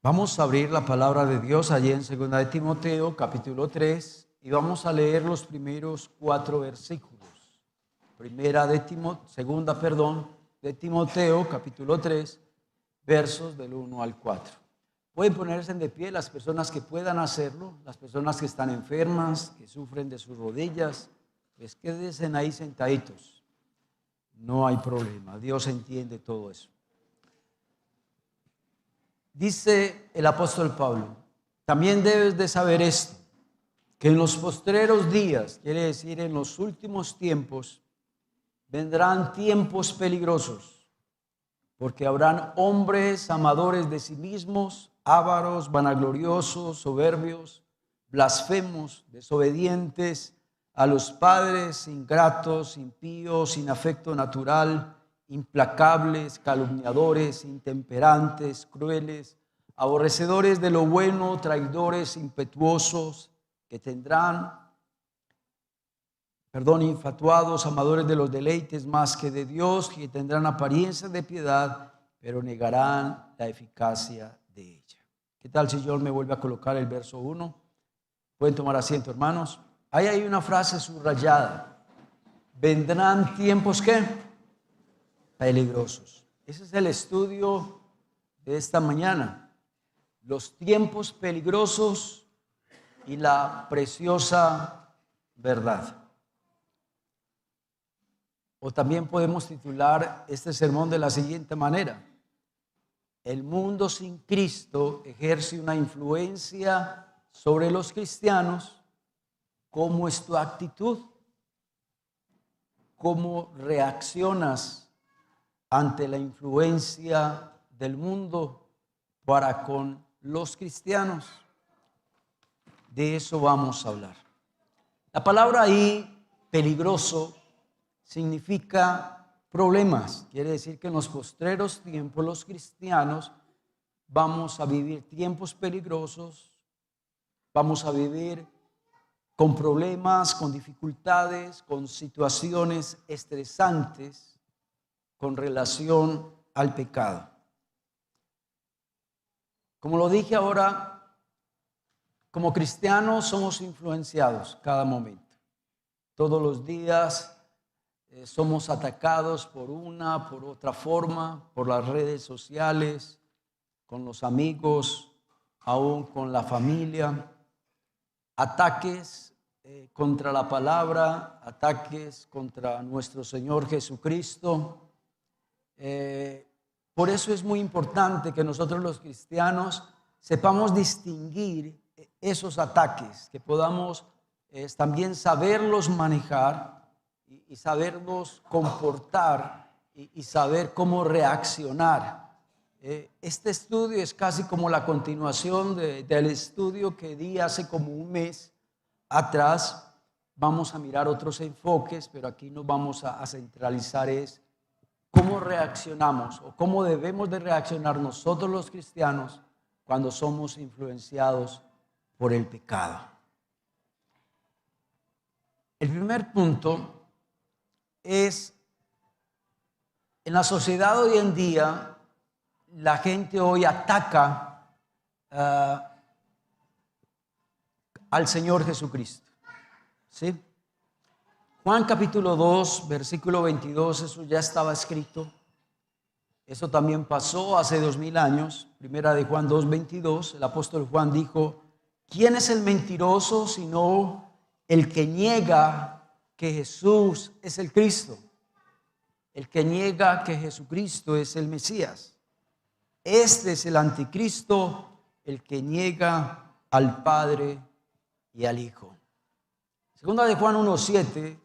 Vamos a abrir la palabra de Dios allí en 2 de Timoteo, capítulo 3, y vamos a leer los primeros 4 versículos. De Timoteo, capítulo 3, versos del 1 al 4. Pueden ponerse de pie las personas que puedan hacerlo, las personas que están enfermas, que sufren de sus rodillas, pues quédense ahí sentaditos. No hay problema, Dios entiende todo eso. Dice el apóstol Pablo, también debes de saber esto, que en los postreros días, quiere decir en los últimos tiempos, vendrán tiempos peligrosos, porque habrán hombres amadores de sí mismos, ávaros, vanagloriosos, soberbios, blasfemos, desobedientes a los padres, ingratos, impíos, sin afecto natural, implacables, calumniadores, intemperantes, crueles, aborrecedores de lo bueno, traidores, impetuosos, infatuados, amadores de los deleites más que de Dios, que tendrán apariencia de piedad, pero negarán la eficacia de ella. ¿Qué tal si yo me vuelvo a colocar el verso 1? Pueden tomar asiento, hermanos. Ahí hay una frase subrayada. Vendrán tiempos, ¿qué? Peligrosos. Ese es el estudio de esta mañana. Los tiempos peligrosos y la preciosa verdad. O también podemos titular este sermón de la siguiente manera: el mundo sin Cristo ejerce una influencia sobre los cristianos. ¿Cómo es tu actitud? ¿Cómo reaccionas ante la influencia del mundo para con los cristianos? De eso vamos a hablar. La palabra ahí, peligroso, significa problemas. Quiere decir que en los postreros tiempos los cristianos vamos a vivir tiempos peligrosos, vamos a vivir con problemas, con dificultades, con situaciones estresantes con relación al pecado. Como lo dije ahora, como cristianos somos influenciados cada momento. Todos los días somos atacados por otra forma, por las redes sociales, con los amigos, aún con la familia. Ataques contra la palabra, ataques contra nuestro Señor Jesucristo. Por eso es muy importante que nosotros los cristianos sepamos distinguir esos ataques, que podamos también saberlos manejar y sabernos comportar y saber cómo reaccionar. Este estudio es casi como la continuación del estudio que di hace como un mes atrás. Vamos a mirar otros enfoques, pero aquí nos vamos a centralizar es cómo reaccionamos o cómo debemos de reaccionar nosotros los cristianos cuando somos influenciados por el pecado. El primer punto es, en la sociedad hoy en día, la gente hoy ataca al Señor Jesucristo. ¿Sí? Juan capítulo 2, versículo 22, eso ya estaba escrito. Eso también pasó hace 2000 años. Primera de Juan 2, 22, el apóstol Juan dijo: ¿quién es el mentiroso sino el que niega que Jesús es el Cristo? El que niega que Jesucristo es el Mesías. Este es el anticristo, el que niega al Padre y al Hijo. Segunda de Juan 1:7,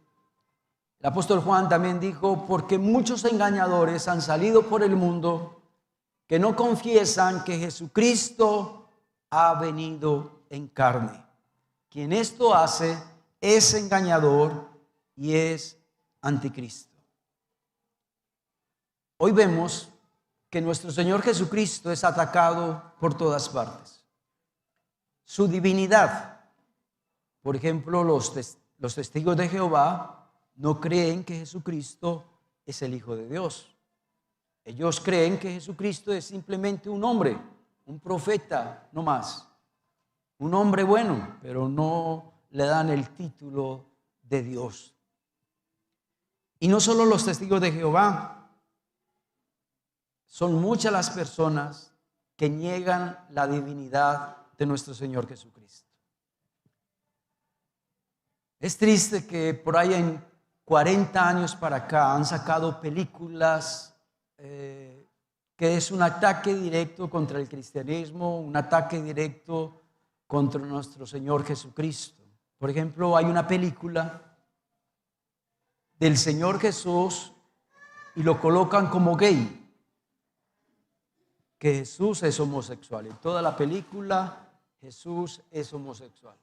el apóstol Juan también dijo: porque muchos engañadores han salido por el mundo que no confiesan que Jesucristo ha venido en carne. Quien esto hace es engañador y es anticristo. Hoy vemos que nuestro Señor Jesucristo es atacado por todas partes. Su divinidad, por ejemplo, los testigos de Jehová no creen que Jesucristo es el Hijo de Dios. Ellos creen que Jesucristo es simplemente un hombre, un profeta, no más, un hombre bueno, pero no le dan el título de Dios. Y no solo los testigos de Jehová, son muchas las personas que niegan la divinidad de nuestro Señor Jesucristo. Es triste que por ahí en 40 años para acá han sacado películas que es un ataque directo contra el cristianismo, un ataque directo contra nuestro Señor Jesucristo. Por ejemplo, hay una película del Señor Jesús y lo colocan como gay, que Jesús es homosexual. En toda la película Jesús es homosexual.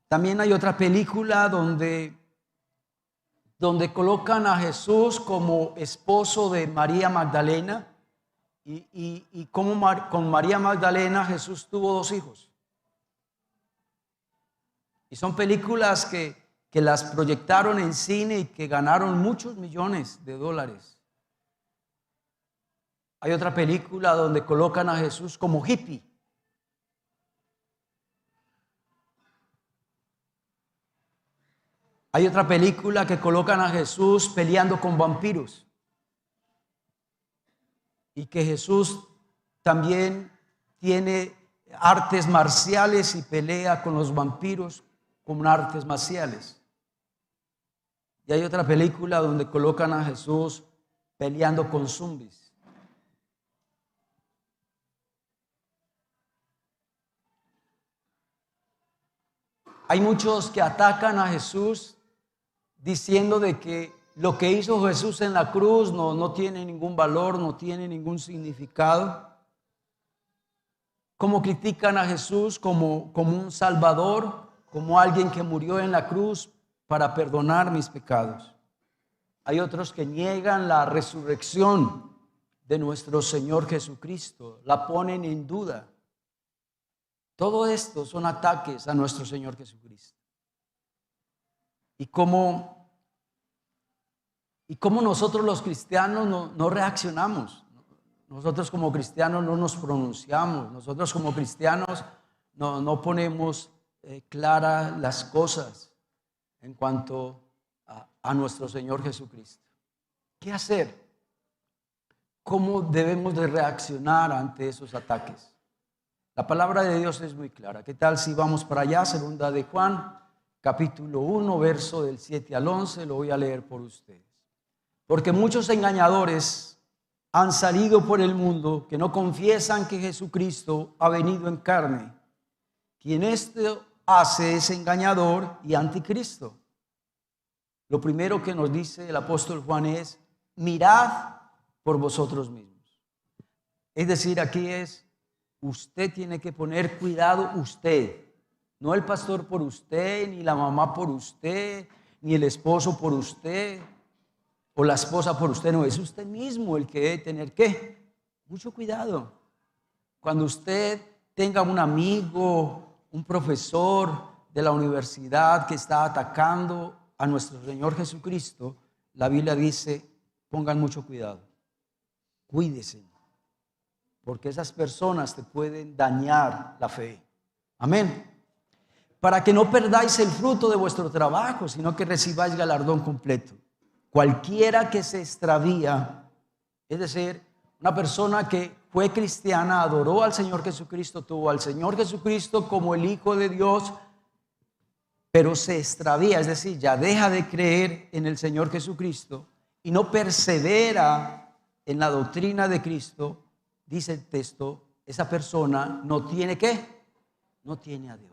También hay otra película donde colocan a Jesús como esposo de María Magdalena y como con María Magdalena Jesús tuvo 2 hijos. Y son películas que las proyectaron en cine y que ganaron muchos millones de dólares. Hay otra película donde colocan a Jesús como hippie. Hay otra película que colocan a Jesús peleando con vampiros. Y que Jesús también tiene artes marciales y pelea con los vampiros con artes marciales. Y hay otra película donde colocan a Jesús peleando con zombies. Hay muchos que atacan a Jesús diciendo de que lo que hizo Jesús en la cruz no tiene ningún valor, no tiene ningún significado. Como critican a Jesús como un salvador, como alguien que murió en la cruz para perdonar mis pecados. Hay otros que niegan la resurrección de nuestro Señor Jesucristo, la ponen en duda. Todo esto son ataques a nuestro Señor Jesucristo. Y como nosotros los cristianos no reaccionamos. Nosotros como cristianos no nos pronunciamos. Nosotros como cristianos no ponemos claras las cosas en cuanto a nuestro Señor Jesucristo. ¿Qué hacer? ¿Cómo debemos de reaccionar ante esos ataques? La palabra de Dios es muy clara. ¿Qué tal si vamos para allá? Segunda de Juan, capítulo 1, verso del 7 al 11. Lo voy a leer por ustedes. Porque muchos engañadores han salido por el mundo que no confiesan que Jesucristo ha venido en carne. Quien esto hace es engañador y anticristo. Lo primero que nos dice el apóstol Juan es: mirad por vosotros mismos. Es decir, aquí es: usted tiene que poner cuidado, usted. No el pastor por usted, ni la mamá por usted, ni el esposo por usted, o la esposa por usted. No, es usted mismo el que debe tener ¿qué? Mucho cuidado. Cuando usted tenga un amigo, un profesor de la universidad que está atacando a nuestro Señor Jesucristo, la Biblia dice: pongan mucho cuidado, cuídese, porque esas personas te pueden dañar la fe. Amén. Para que no perdáis el fruto de vuestro trabajo, sino que recibáis galardón completo. Cualquiera que se extravía, es decir, una persona que fue cristiana, adoró al Señor Jesucristo, tuvo al Señor Jesucristo como el Hijo de Dios, pero se extravía, es decir, ya deja de creer en el Señor Jesucristo y no persevera en la doctrina de Cristo, dice el texto, esa persona no tiene ¿qué? No tiene a Dios.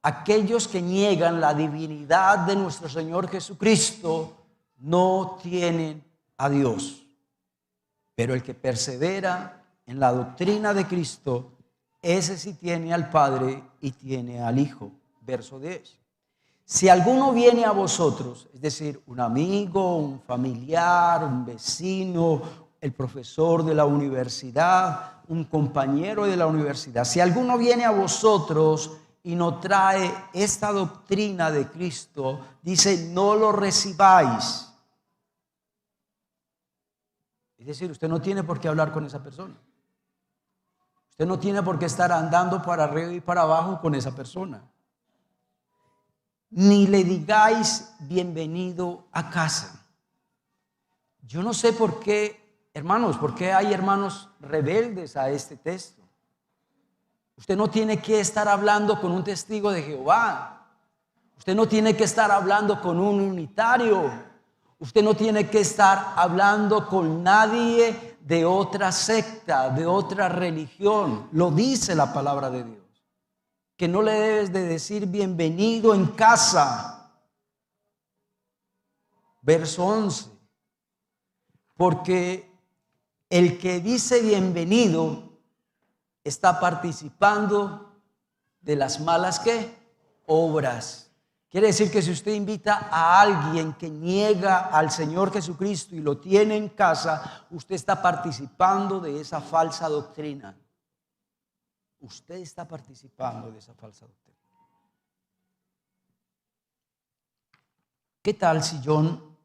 Aquellos que niegan la divinidad de nuestro Señor Jesucristo no tienen a Dios. Pero el que persevera en la doctrina de Cristo, ese sí tiene al Padre y tiene al Hijo. Verso 10. Si alguno viene a vosotros, es decir, un amigo, un familiar, un vecino, el profesor de la universidad, un compañero de la universidad, si alguno viene a vosotros y no trae esta doctrina de Cristo, dice: no lo recibáis. Es decir, usted no tiene por qué hablar con esa persona. Usted no tiene por qué estar andando para arriba y para abajo con esa persona. Ni le digáis bienvenido a casa. Yo no sé por qué, hermanos, por qué hay hermanos rebeldes a este texto. Usted no tiene que estar hablando con un testigo de Jehová. Usted no tiene que estar hablando con un unitario. Usted no tiene que estar hablando con nadie de otra secta, de otra religión. Lo dice la palabra de Dios. Que no le debes de decir bienvenido en casa. Verso 11. Porque el que dice bienvenido está participando de las malas ¿qué? Obras. Quiere decir que si usted invita a alguien que niega al Señor Jesucristo y lo tiene en casa, usted está participando de esa falsa doctrina. Usted está participando de esa falsa doctrina. ¿Qué tal si John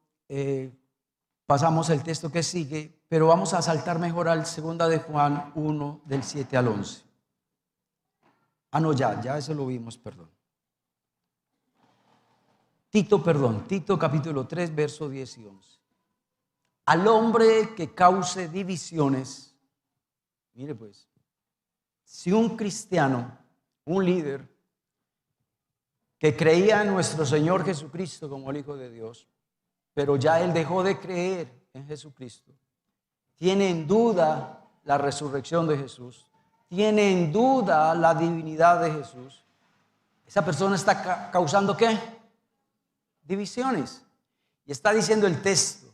pasamos el texto que sigue, pero vamos a saltar mejor al 2 de Juan 1 del 7 al 11? No, ya eso lo vimos, perdón. Tito capítulo 3, verso 10 y 11. Al hombre que cause divisiones, mire pues, si un cristiano, un líder que creía en nuestro Señor Jesucristo como el Hijo de Dios, pero ya él dejó de creer en Jesucristo, tiene en duda la resurrección de Jesús, tiene en duda la divinidad de Jesús, esa persona está causando ¿qué? Divisiones. Y está diciendo el texto: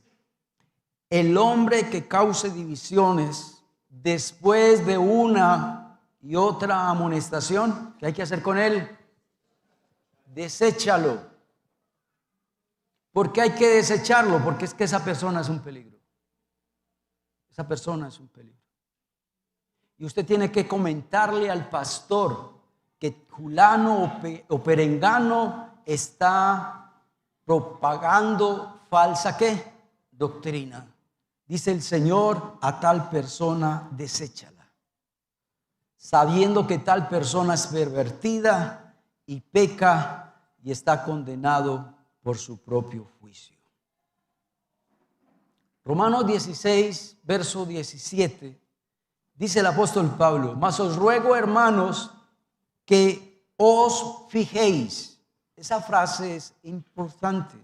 el hombre que cause divisiones después de una y otra amonestación, ¿qué hay que hacer con él? Deséchalo. ¿Por qué hay que desecharlo? Porque es que esa persona es un peligro. Esa persona es un peligro. Y usted tiene que comentarle al pastor que fulano o perengano está propagando falsa ¿qué? Doctrina. Dice el Señor: a tal persona deséchala, sabiendo que tal persona es pervertida y peca y está condenado por su propio juicio. Romanos 16, verso 17, dice el apóstol Pablo: mas os ruego, hermanos, que os fijéis. Esa frase es importante.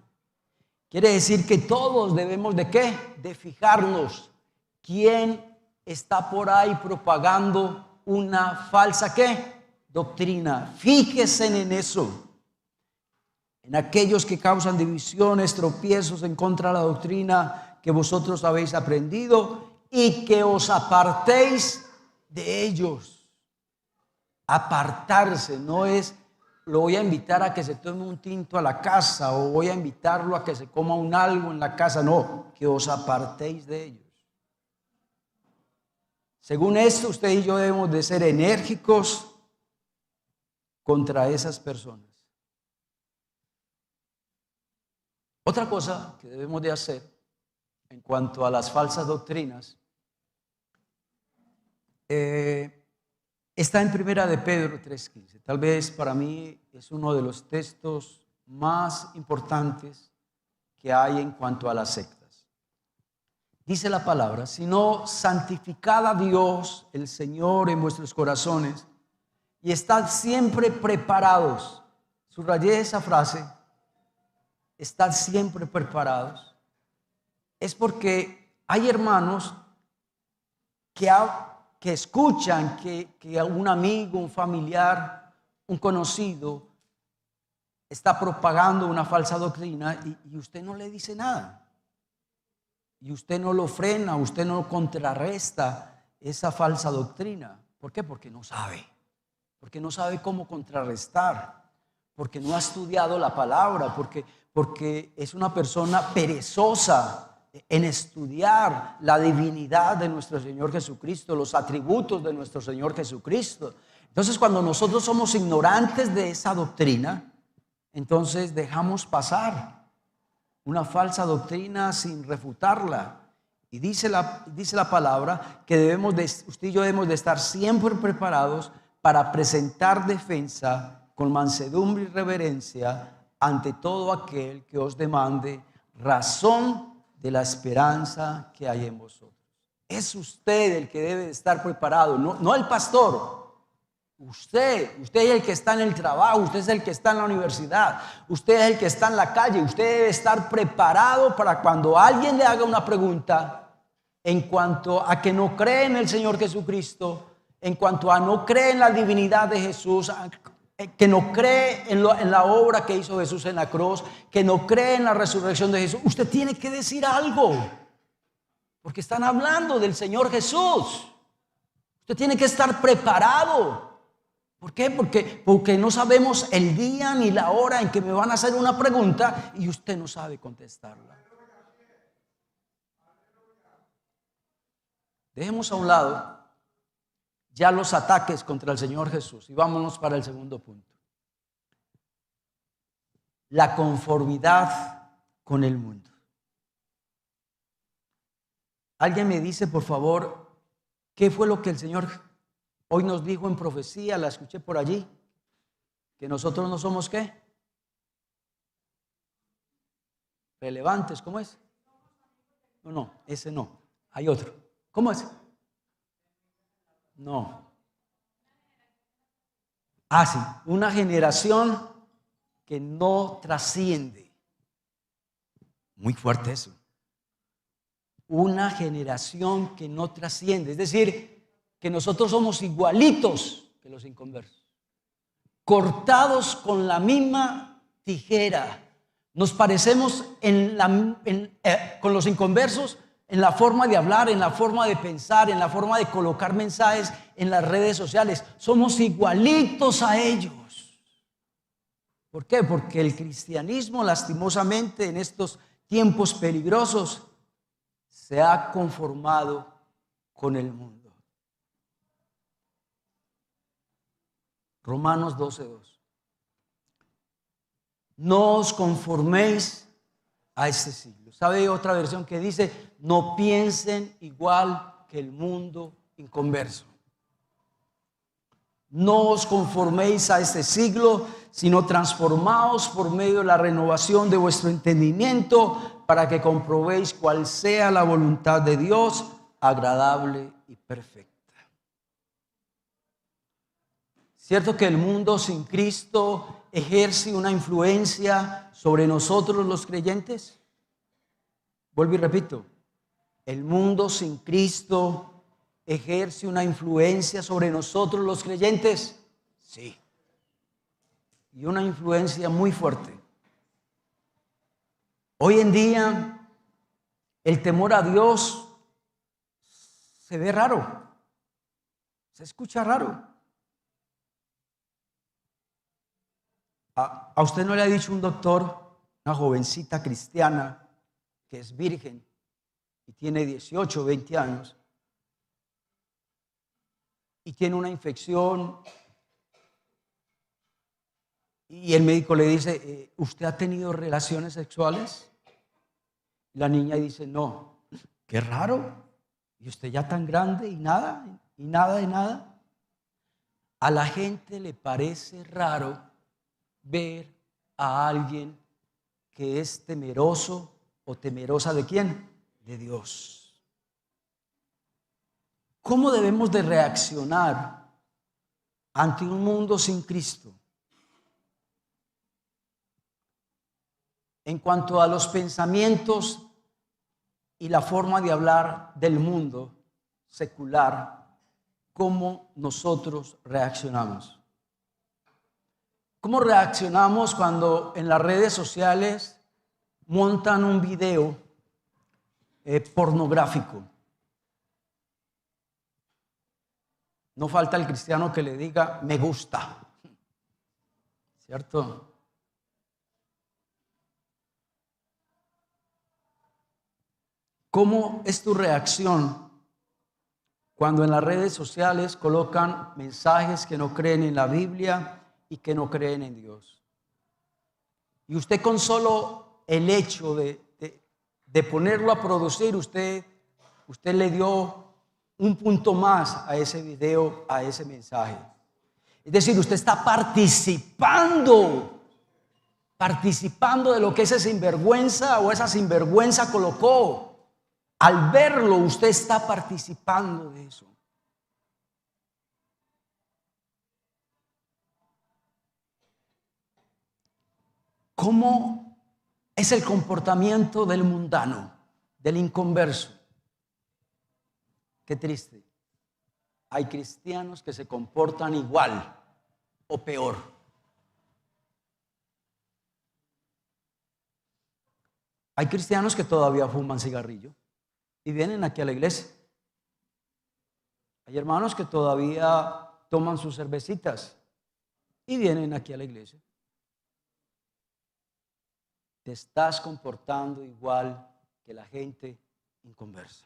Quiere decir que todos debemos ¿de qué? De fijarnos. ¿Quién está por ahí propagando una falsa ¿qué? Doctrina? Fíjense en eso. En aquellos que causan divisiones, tropiezos en contra de la doctrina que vosotros habéis aprendido, y que os apartéis de ellos. Apartarse no es: lo voy a invitar a que se tome un tinto a la casa, o voy a invitarlo a que se coma un algo en la casa. No, que os apartéis de ellos. Según esto, usted y yo debemos de ser enérgicos contra esas personas. Otra cosa que debemos de hacer en cuanto a las falsas doctrinas está en Primera de Pedro 3:15. Tal vez para mí es uno de los textos más importantes que hay en cuanto a las sectas. Dice la palabra: sino santificad a Dios el Señor en vuestros corazones y estad siempre preparados. Subrayé esa frase: estad siempre preparados. Es porque hay hermanos que escuchan que un amigo, un familiar, un conocido está propagando una falsa doctrina y usted no le dice nada. Y usted no lo frena, usted no contrarresta esa falsa doctrina. ¿Por qué? Porque no sabe. Porque no sabe cómo contrarrestar. Porque no ha estudiado la palabra. Porque es una persona perezosa en estudiar la divinidad de nuestro Señor Jesucristo, los atributos de nuestro Señor Jesucristo. Entonces, cuando nosotros somos ignorantes de esa doctrina, entonces dejamos pasar una falsa doctrina sin refutarla. Y dice la palabra que usted y yo debemos de estar siempre preparados para presentar defensa con mansedumbre y reverencia ante todo aquel que os demande razón de la esperanza que hay en vosotros. Es usted el que debe de estar preparado, no el pastor. Usted es el que está en el trabajo, usted es el que está en la universidad, usted es el que está en la calle. Usted debe estar preparado para cuando alguien le haga una pregunta en cuanto a que no cree en el Señor Jesucristo, en cuanto a no cree en la divinidad de Jesús, que no cree en la obra que hizo Jesús en la cruz, que no cree en la resurrección de Jesús. Usted tiene que decir algo, porque están hablando del Señor Jesús. Usted tiene que estar preparado. ¿Por qué? Porque no sabemos el día ni la hora en que me van a hacer una pregunta y usted no sabe contestarla. Dejemos a un lado ya los ataques contra el Señor Jesús y vámonos para el segundo punto. La conformidad con el mundo. ¿Alguien me dice, por favor, qué fue lo que el Señor hoy nos dijo en profecía? La escuché por allí, que nosotros no somos ¿qué? Relevantes, ¿cómo es? No, ese no, hay otro. ¿Cómo es? No. Sí, una generación que no trasciende. Muy fuerte eso. Una generación que no trasciende, es decir, que nosotros somos igualitos que los inconversos, cortados con la misma tijera. Nos parecemos con los inconversos en la forma de hablar, en la forma de pensar, en la forma de colocar mensajes en las redes sociales. Somos igualitos a ellos. ¿Por qué? Porque el cristianismo, lastimosamente, en estos tiempos peligrosos, se ha conformado con el mundo. Romanos 12:2. No os conforméis a este siglo. ¿Sabe otra versión que dice? No piensen igual que el mundo inconverso. No os conforméis a este siglo, sino transformaos por medio de la renovación de vuestro entendimiento, para que comprobéis cuál sea la voluntad de Dios, agradable y perfecta. ¿Cierto que el mundo sin Cristo ejerce una influencia sobre nosotros los creyentes? Vuelvo y repito, el mundo sin Cristo ejerce una influencia sobre nosotros los creyentes. Sí. Y una influencia muy fuerte. Hoy en día el temor a Dios se ve raro, se escucha raro. ¿A usted no le ha dicho un doctor, una jovencita cristiana que es virgen y tiene 18 o 20 años y tiene una infección y el médico le dice, ¿usted ha tenido relaciones sexuales? La niña dice, no. Qué raro. ¿Y usted ya tan grande y nada? ¿Y nada de nada? A la gente le parece raro ver a alguien que es temeroso o temerosa ¿de quién? De Dios. ¿Cómo debemos de reaccionar ante un mundo sin Cristo? En cuanto a los pensamientos y la forma de hablar del mundo secular, ¿cómo nosotros reaccionamos? ¿Cómo reaccionamos cuando en las redes sociales montan un video pornográfico? No falta el cristiano que le diga, me gusta. ¿Cierto? ¿Cómo es tu reacción cuando en las redes sociales colocan mensajes que no creen en la Biblia y que no creen en Dios? Y usted con solo el hecho de ponerlo a producir, usted usted le dio un punto más a ese video, a ese mensaje. Es decir, usted está participando de lo que ese sinvergüenza o esa sinvergüenza colocó. Al verlo, usted está participando de eso. ¿Cómo es el comportamiento del mundano, del inconverso? Qué triste. Hay cristianos que se comportan igual o peor. Hay cristianos que todavía fuman cigarrillo y vienen aquí a la iglesia. Hay hermanos que todavía toman sus cervecitas y vienen aquí a la iglesia. Te estás comportando igual que la gente inconversa.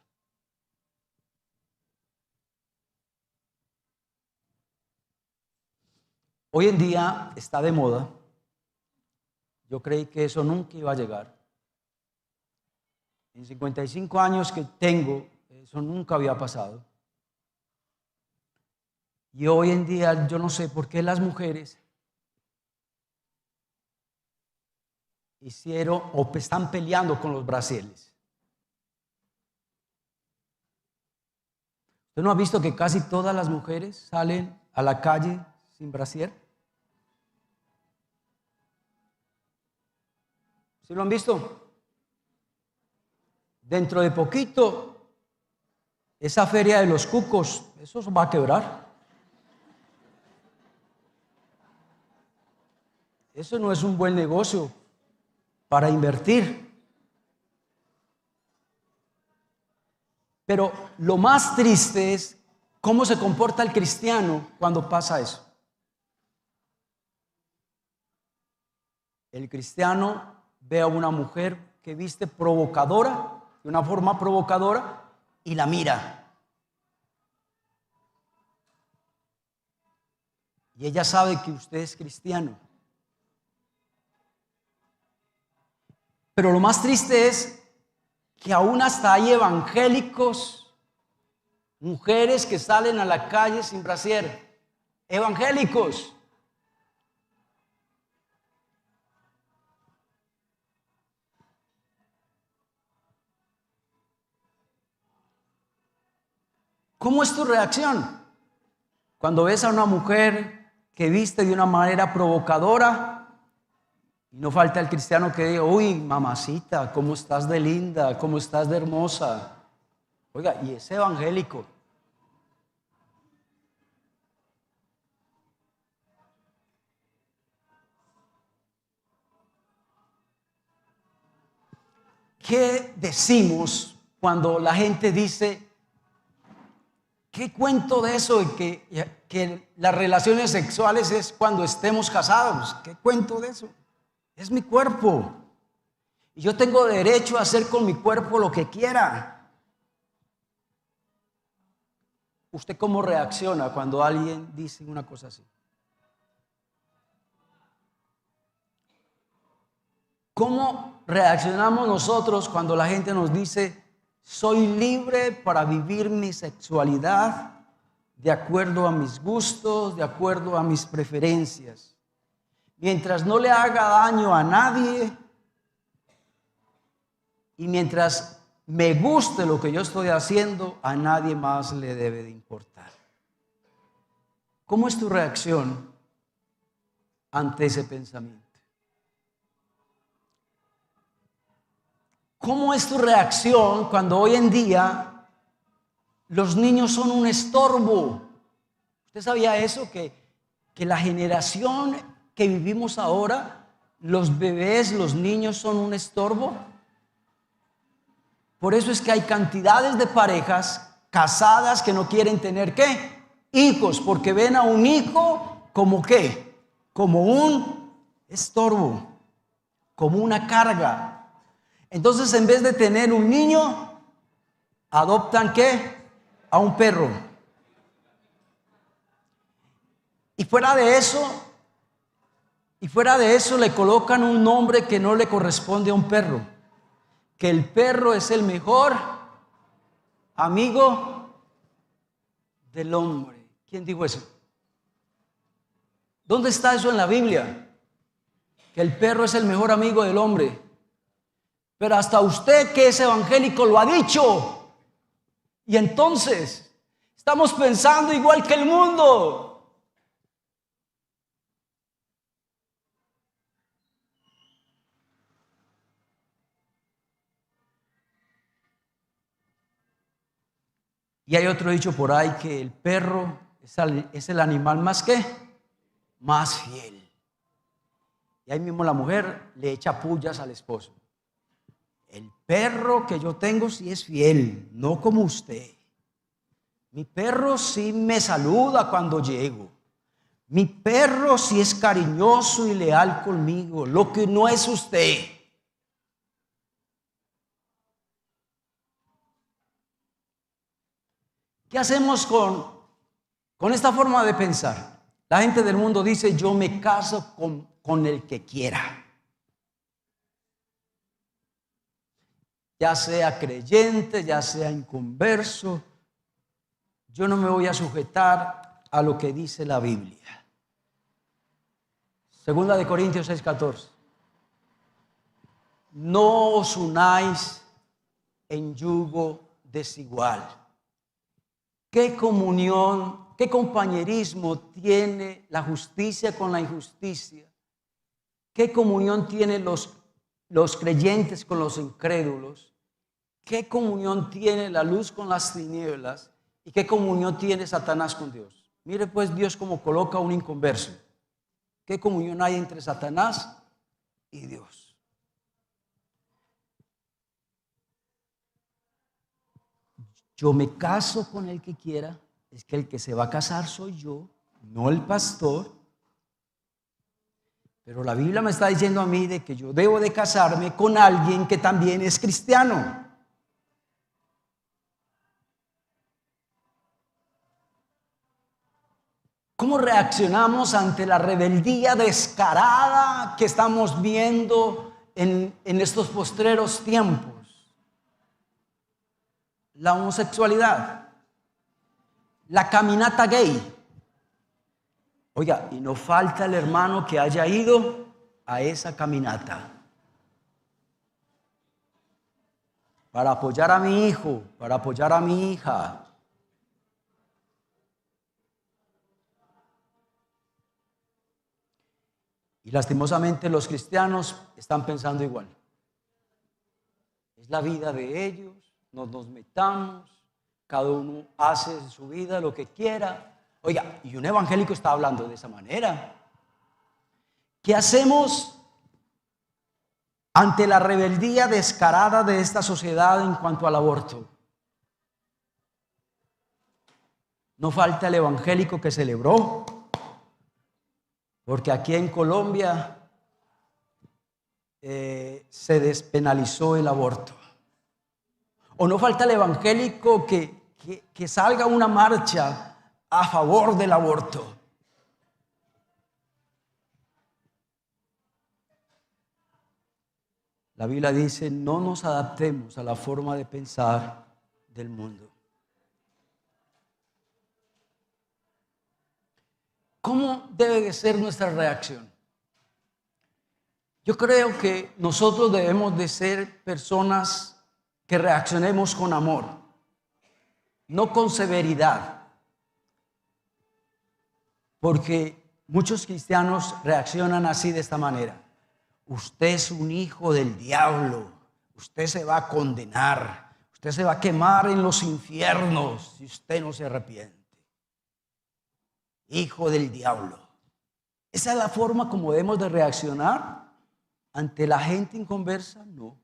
Hoy en día está de moda. Yo creí que eso nunca iba a llegar. En 55 años que tengo, eso nunca había pasado. Y hoy en día yo no sé por qué las mujeres hicieron o están peleando con los brasieres. ¿Usted no ha visto que casi todas las mujeres salen a la calle sin brasier? ¿Sí lo han visto? Dentro de poquito, esa feria de los cucos, eso va a quebrar. Eso no es un buen negocio para invertir. Pero lo más triste es cómo se comporta el cristiano cuando pasa eso. El cristiano ve a una mujer que viste provocadora, de una forma provocadora, y la mira. Y ella sabe que usted es cristiano. Pero lo más triste es que aún hasta hay evangélicos, mujeres que salen a la calle sin brasier. Evangélicos. ¿Cómo es tu reacción cuando ves a una mujer que viste de una manera provocadora? Y no falta el cristiano que diga, uy, mamacita, ¿cómo estás de linda? ¿Cómo estás de hermosa? Oiga, y es evangélico. ¿Qué decimos cuando la gente dice, qué cuento de eso? Que las relaciones sexuales es cuando estemos casados. ¿Qué cuento de eso? Es mi cuerpo. Y yo tengo derecho a hacer con mi cuerpo lo que quiera. ¿Usted cómo reacciona cuando alguien dice una cosa así? ¿Cómo reaccionamos nosotros cuando la gente nos dice, soy libre para vivir mi sexualidad de acuerdo a mis gustos, de acuerdo a mis preferencias? Mientras no le haga daño a nadie y mientras me guste lo que yo estoy haciendo, a nadie más le debe de importar. ¿Cómo es tu reacción ante ese pensamiento? ¿Cómo es tu reacción cuando hoy en día los niños son un estorbo? ¿Usted sabía eso? Que la generación que vivimos ahora, los bebés, los niños son un estorbo. Por eso es que hay cantidades de parejas casadas que no quieren tener ¿qué? Hijos, porque ven a un hijo como ¿qué? Como un estorbo, como una carga. Entonces, en vez de tener un niño, adoptan ¿qué? A un perro. Y fuera de eso le colocan un nombre que no le corresponde a un perro. Que el perro es el mejor amigo del hombre. ¿Quién dijo eso? ¿Dónde está eso en la Biblia? Que el perro es el mejor amigo del hombre. Pero hasta usted que es evangélico lo ha dicho. Y entonces estamos pensando igual que el mundo. Y hay otro dicho por ahí que el perro es el animal más ¿qué? Más fiel. Y ahí mismo la mujer le echa pullas al esposo. El perro que yo tengo sí es fiel, no como usted. Mi perro sí me saluda cuando llego. Mi perro sí es cariñoso y leal conmigo, lo que no es usted. ¿Qué hacemos con esta forma de pensar? La gente del mundo dice, yo me caso con el que quiera. Ya sea creyente, ya sea inconverso, yo no me voy a sujetar a lo que dice la Biblia. Segunda de Corintios 6:14. No os unáis en yugo desigual. ¿Qué comunión, qué compañerismo tiene la justicia con la injusticia? ¿Qué comunión tienen los creyentes con los incrédulos? ¿Qué comunión tiene la luz con las tinieblas? ¿Y qué comunión tiene Satanás con Dios? Mire pues Dios cómo coloca a un inconverso. ¿Qué comunión hay entre Satanás y Dios? Yo me caso con el que quiera, es que el que se va a casar soy yo, no el pastor. Pero la Biblia me está diciendo a mí de que yo debo de casarme con alguien que también es cristiano. ¿Cómo reaccionamos ante la rebeldía descarada que estamos viendo en estos postreros tiempos? La homosexualidad, la caminata gay. Oiga, y no falta el hermano que haya ido a esa caminata para apoyar a mi hijo, para apoyar a mi hija. Y lastimosamente los cristianos están pensando igual. Es la vida de ellos, no nos metamos, cada uno hace en su vida lo que quiera. Oiga, y un evangélico está hablando de esa manera. ¿Qué hacemos ante la rebeldía descarada de esta sociedad en cuanto al aborto? No falta el evangélico que celebró, porque aquí en Colombia se despenalizó el aborto. O no falta el evangélico que salga una marcha a favor del aborto. La Biblia dice, no nos adaptemos a la forma de pensar del mundo. ¿Cómo debe de ser nuestra reacción? Yo creo que nosotros debemos de ser personas que reaccionemos con amor, no con severidad. Porque muchos cristianos reaccionan así de esta manera. Usted es un hijo del diablo, usted se va a condenar, usted se va a quemar en los infiernos si usted no se arrepiente. Hijo del diablo. ¿Esa es la forma como debemos de reaccionar ante la gente inconversa? No.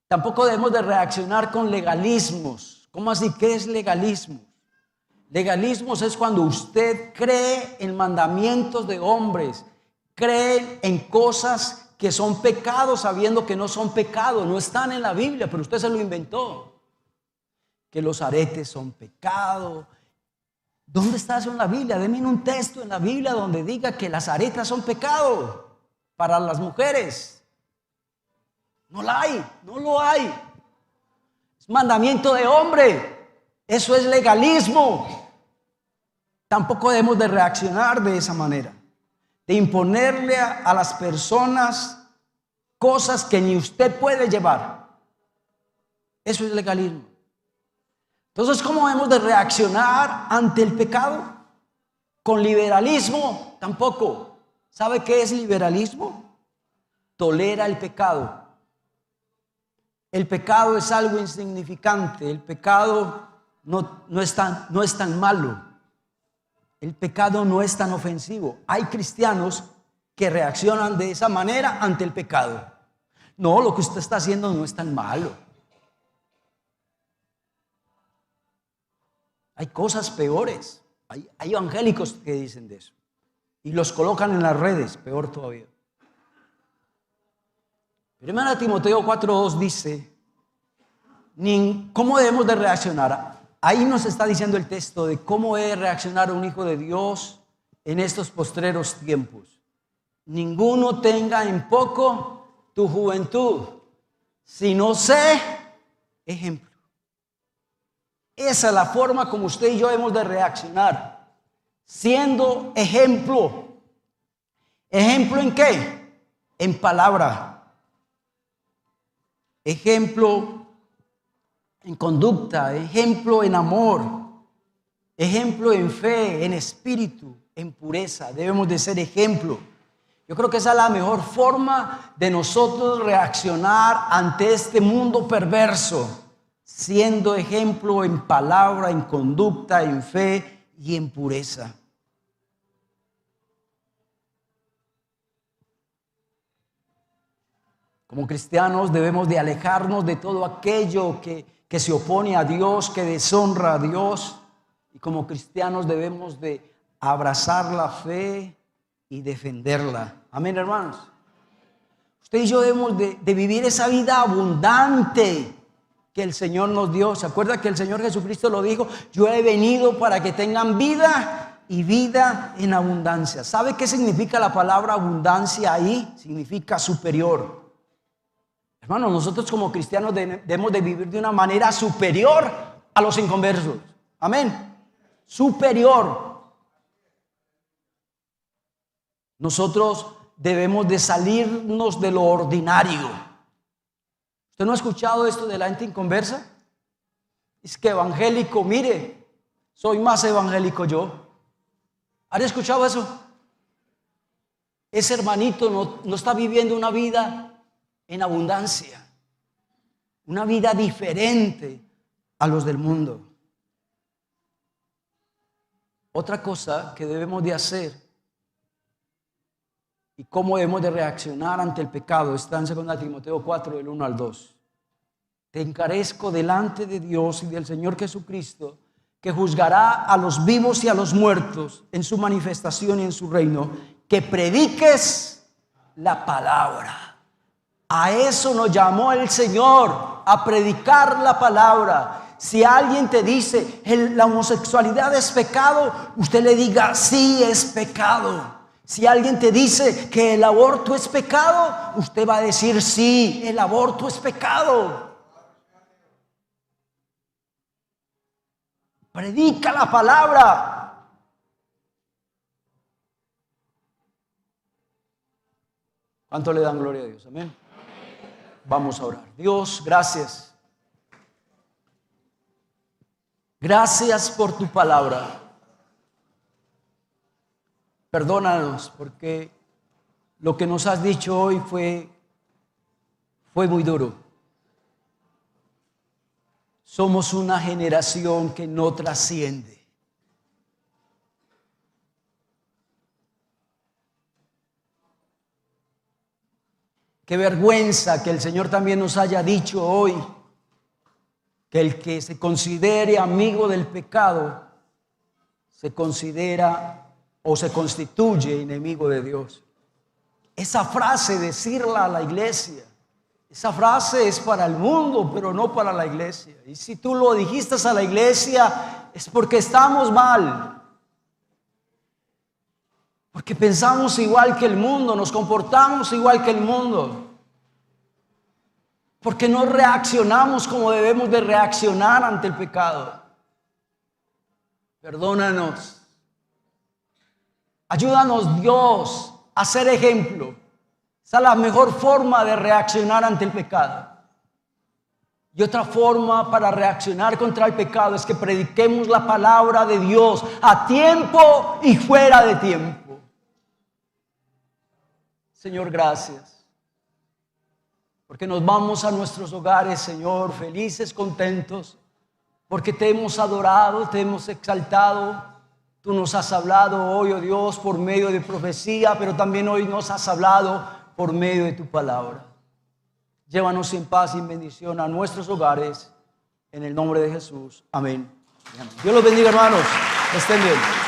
Tampoco debemos de reaccionar con legalismos. ¿Cómo así? ¿Qué es legalismo? Legalismos es cuando usted cree en mandamientos de hombres, cree en cosas que son pecados sabiendo que no son pecados, no están en la Biblia, pero usted se lo inventó. Que los aretes son pecado. ¿Dónde está eso en la Biblia? Denme un texto en la Biblia donde diga que las aretas son pecado para las mujeres. No la hay, no lo hay. Es mandamiento de hombre. Eso es legalismo. Tampoco debemos de reaccionar de esa manera, de imponerle a las personas cosas que ni usted puede llevar. Eso es legalismo. Entonces, ¿cómo debemos de reaccionar ante el pecado? Con liberalismo, tampoco. ¿Sabe qué es liberalismo? Tolera el pecado. El pecado es algo insignificante. El pecado no es tan malo. El pecado no es tan ofensivo. Hay cristianos que reaccionan de esa manera ante el pecado. No, lo que usted está haciendo no es tan malo. Hay cosas peores. Hay evangélicos que dicen de eso. Y los colocan en las redes, peor todavía. Primera Timoteo 4:2 dice, ¿cómo debemos de reaccionar? Ahí nos está diciendo el texto de cómo debe reaccionar un hijo de Dios en estos postreros tiempos. Ninguno tenga en poco tu juventud, sino sé ejemplo. Esa es la forma como usted y yo hemos de reaccionar, siendo ejemplo. ¿Ejemplo en qué? En palabra. Ejemplo en conducta, ejemplo en amor, ejemplo en fe, en espíritu, en pureza. Debemos de ser ejemplo. Yo creo que esa es la mejor forma de nosotros reaccionar ante este mundo perverso, siendo ejemplo en palabra, en conducta, en fe y en pureza. Como cristianos debemos de alejarnos de todo aquello que se opone a Dios, que deshonra a Dios. Y como cristianos debemos de abrazar la fe y defenderla. Amén, hermanos. Usted y yo debemos de vivir esa vida abundante que el Señor nos dio. ¿Se acuerda que el Señor Jesucristo lo dijo? Yo he venido para que tengan vida y vida en abundancia. ¿Sabe qué significa la palabra abundancia ahí? Significa superior. Hermanos, nosotros como cristianos debemos de vivir de una manera superior a los inconversos. Amén. Superior. Nosotros debemos de salirnos de lo ordinario. ¿Usted no ha escuchado esto de la gente inconversa? Es que evangélico, mire, soy más evangélico yo. ¿Han escuchado eso? Ese hermanito no está viviendo una vida en abundancia, una vida diferente a los del mundo. Otra cosa que debemos de hacer y cómo debemos de reaccionar ante el pecado está en 2 Timoteo 4, del 1 al 2. Te encarezco delante de Dios y del Señor Jesucristo, que juzgará a los vivos y a los muertos en su manifestación y en su reino, que prediques la palabra. A eso nos llamó el Señor, a predicar la palabra. Si alguien te dice la homosexualidad es pecado, usted le diga sí, es pecado. Si alguien te dice que el aborto es pecado, usted va a decir sí, el aborto es pecado. Predica la palabra. ¿Cuánto le dan gloria a Dios? Amén. Vamos a orar. Dios, gracias. Gracias por tu palabra. Perdónanos porque lo que nos has dicho hoy fue muy duro. Somos una generación que no trasciende. Qué vergüenza que el Señor también nos haya dicho hoy que el que se considere amigo del pecado se considera o se constituye enemigo de Dios. Esa frase, decirla a la iglesia, esa frase es para el mundo, pero no para la iglesia. Y si tú lo dijiste a la iglesia, es porque estamos mal. Porque pensamos igual que el mundo, nos comportamos igual que el mundo. Porque no reaccionamos como debemos de reaccionar ante el pecado. Perdónanos. Ayúdanos, Dios, a ser ejemplo. Esa es la mejor forma de reaccionar ante el pecado. Y otra forma para reaccionar contra el pecado es que prediquemos la palabra de Dios a tiempo y fuera de tiempo. Señor, gracias. Porque nos vamos a nuestros hogares, Señor, felices, contentos. Porque te hemos adorado, te hemos exaltado. Tú nos has hablado hoy, oh Dios, por medio de profecía, pero también hoy nos has hablado por medio de tu palabra. Llévanos en paz y en bendición a nuestros hogares, en el nombre de Jesús. Amén. Dios los bendiga, hermanos. Estén bien.